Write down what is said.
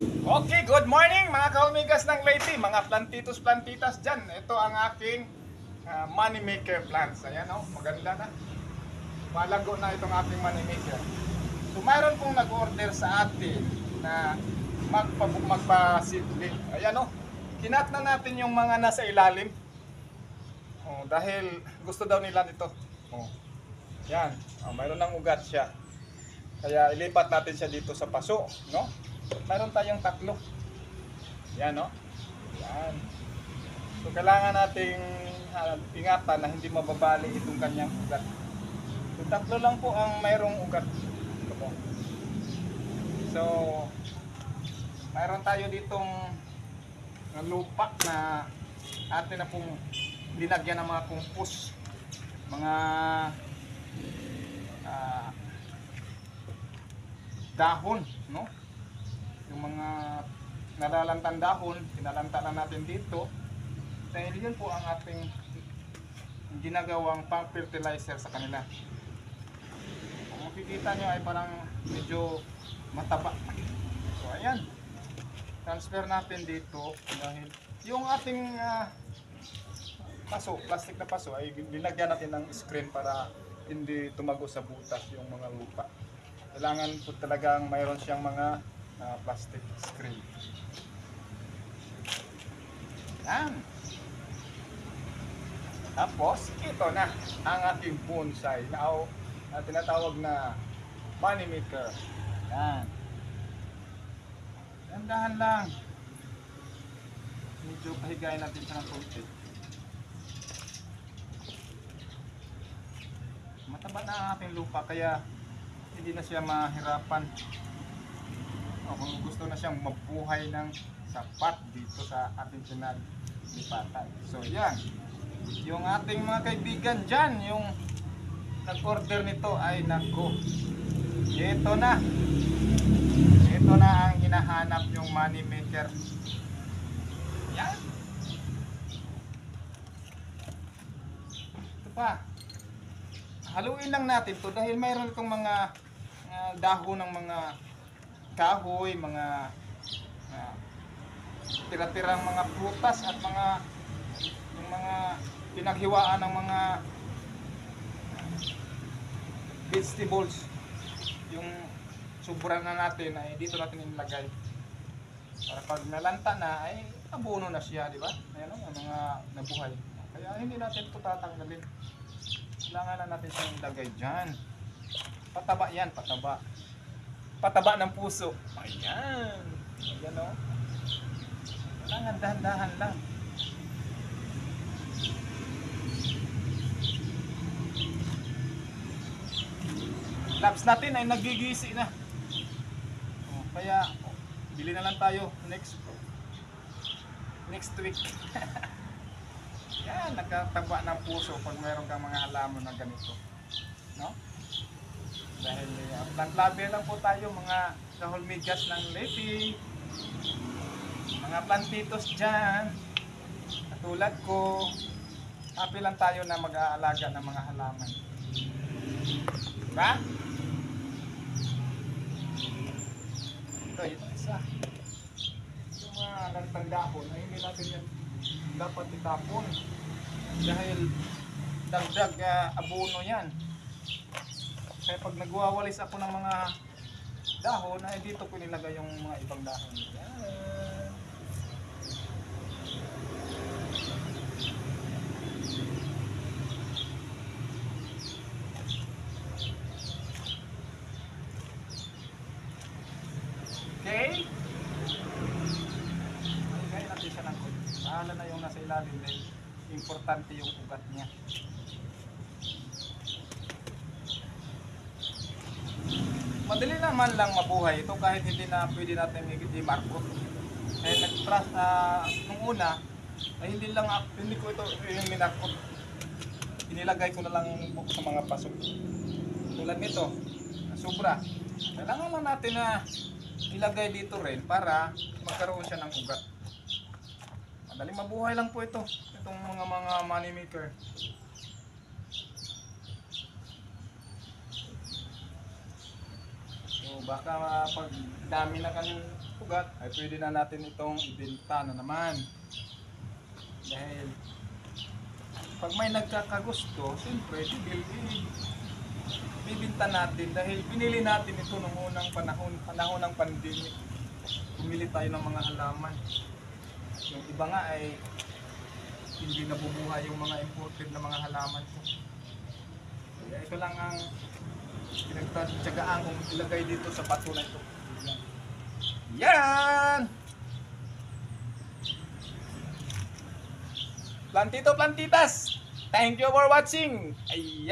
Okay, good morning mga kaumigas ng Leyte, mga plantitas dyan. Ito ang aking money maker plants. Ayan o, maganda na. Malago na itong aking money maker. So mayroon pong nag-order sa atin na magpa-seedling. Ayan o, kinat na natin yung mga nasa ilalim. Dahil gusto daw nila nito. Yan, mayroon ng ugat siya. Kaya ilipat natin siya dito sa paso, no? Mayroon tayong tatlo. Yan, no? Yan. So kailangan nating ingatan na hindi mababali itong kanyang ugat. So tatlo lang po ang mayroong ugat. Ito po. So mayroon tayo ditong lupa na atin na pong linagyan ng mga compost, mga dahon, no? Yung mga nalalantang dahon, pinalanta na natin dito. Dahil yun po ang ating ginagawang pang fertilizer sa kanila. Kung makikita nyo ay parang medyo mataba. So ayan, transfer natin dito dahil yung ating paso, plastic na paso ay linagyan natin ng screen para hindi tumago sa butas yung mga lupa. Kailangan po talagang mayroon siyang mga plastic screen. Yan. Tapos, ito na ang ating bonsai na tinatawag na money maker. Yan. Dahan lang. Medyo pahigayin natin siya ng konti. Mataba na ang ating lupa kaya hindi na siya mahirapan. Kung gusto na siyang mabuhay ng sapat dito sa ating pinalipatan. So yan, yung ating mga kaibigan dyan, yung nag-order nito ay nako, ito na ang hinahanap yung money maker. Yan, ito pa, haluin lang natin to dahil mayroon itong mga dahon ng mga kahoy, mga tira-tirang mga prutas at yung mga pinaghiwaan ng mga vegetables. Yung sobra na natin ay dito natin ilagay para pag nalanta na ay abono na siya, di ba? Ayan o, mga nabuhay. Kaya hindi natin ito tatanggalin. Kailangan na natin siyang ilagay dyan. Pataba yan, pataba. Pataba ng puso. Ayan. Ayan o. Kailangan dahan-dahan lang. Labs natin ay nagigisi na. Kaya bili na lang tayo next week. Yan, nagtataba ng puso pag mayroon kang mga halaman na ganito. No? Dahil plant lover lang po tayo, mga kahulmigas ng Leyte, mga plantitos dyan, katulad ko. Happy lang tayo na mag-aalaga ng mga halaman. Diba? Ito isa. Yung mga lantang dahon ay hindi natin yan dapat itapon dahil dagdag abono yan. Kaya pag nagwawalis ako ng mga dahon ay dito ko nilagay yung mga ibang dahon. Yan. Okay? Lagay natin siya ng konti. Bahala na yung nasa ilalim dahil importante yung ugat niya. Madali naman lang mabuhay ito kahit hindi na pwede natin i-markot. Eh nung una ay hindi ko ito yung minarkot. Inilagay ko na lang sa mga pasok. Tulad nito, sobra. Kailangan lang natin na ilagay dito rin para magkaroon siya ng ugat. Madaling mabuhay lang po ito. Itong mga money maker. So baka pag dami na kanyang ugat, ay pwede na natin itong ibenta na naman. Dahil pag may nagkakagusto, siyempre bibinta natin dahil binili natin ito nung unang panahon ng pandemic. Bumili tayo ng mga halaman. Yung iba nga ay hindi nabubuhay yung mga imported na mga halaman ko. Kaya ito lang ang pinagtatsagaan kong ilagay dito sa bato na ito. Yan! Plantito, plantitas! Thank you for watching! Ayan!